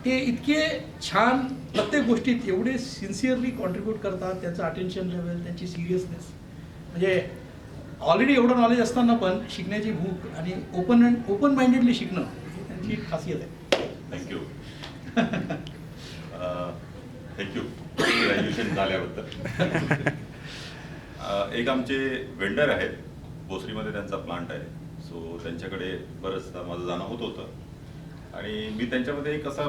ते इतके छान प्रत्येक गोष्टीत एवढे सिन्सिअरली कॉन्ट्रीब्यूट करतात. त्याचं अटेन्शन लेवल, त्याची सिरियसनेस, म्हणजे ऑलरेडी एवढं नॉलेज असताना पण शिकण्याची भूक आणि ओपन माइंडेडली शिकणं ही त्यांची खासियत आहे. थँक्यू. थँक्यू ग्रॅज्युएशन झाल्याबद्दल. एक आमचे वेंडर आहेत, भोसरीमध्ये त्यांचा प्लांट आहे. सो त्यांच्याकडे बरंचदा माझं जाणं होत होतं आणि मी त्यांच्यामध्ये एक असा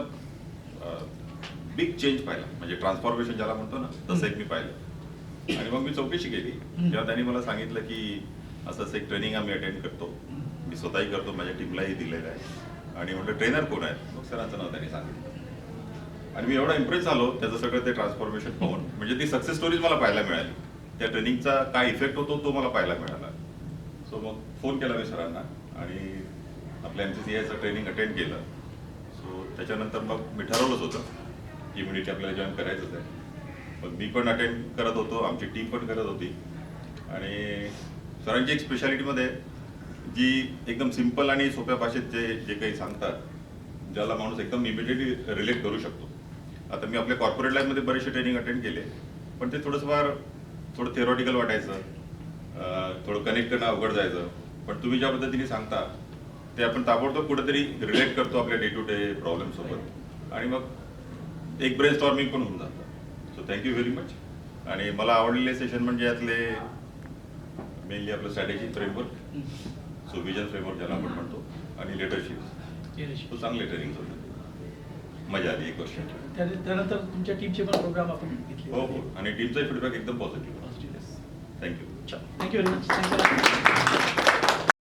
बिग चेंज पाहिला, म्हणजे ट्रान्सफॉर्मेशन ज्याला म्हणतो ना, तसं एक मी पाहिलं. आणि मग मी चौकशी केली तेव्हा त्यांनी मला सांगितलं की असं एक ट्रेनिंग आम्ही अटेंड करतो, मी स्वतःही करतो, माझ्या टीमलाही दिलेलं आहे. आणि म्हटलं ट्रेनर कोण आहेत? मग सरांचं नाव त्यांनी सांगितलं आणि मी एवढा इम्प्रेस झालो त्याचं सगळं ते ट्रान्सफॉर्मेशन पाहून. म्हणजे ती सक्सेस स्टोरीज मला पाहायला मिळाली, त्या ट्रेनिंगचा काय इफेक्ट होतो तो मला पाहायला मिळाला. सो मग फोन केला मी सरांना आणि आपल्या MCCIचं ट्रेनिंग अटेंड केलं. सो त्याच्यानंतर मग मी ठरवलंच होतं इम्युनिटी आपल्याला जॉईन करायचंच आहे. मग मी पण अटेंड करत होतो, आमची टीम पण करत होती. आणि सरांची एक स्पेशालिटीमध्ये जी एकदम सिम्पल आणि सोप्या भाषेत जे काही सांगतात, ज्याला माणूस एकदम इमिडिएटली रिलेट करू शकतो. आता मी आपल्या कॉर्पोरेट लाईफमध्ये बरेचसे ट्रेनिंग अटेंड केले, पण ते थोडं थिअरॉटिकल वाटायचं, थोडं कनेक्ट करणं अवघड जायचं. पण तुम्ही ज्या पद्धतीने सांगता ते आपण ताबडतोब कुठेतरी रिलेट करतो आपल्या डे टू डे प्रॉब्लेम सोबत आणि मग एक ब्रेन स्टॉर्मिंग पण होऊन जातं. So thank you very much. आणि मला आवडलेले सेशन म्हणजे यातले मेनली आपलं strategy framework, so vision framework ज्याला आपण म्हणतो, आणि लिडरशिप. तो चांगले ट्रेनिंग होते, मजा आली एक वर्ष. त्यानंतर तुमच्या टीमचे पण प्रोग्राम आपण घेतले. हो, आणि टीमचा फीडबॅक एकदम positive. Thank you. Thank you very much.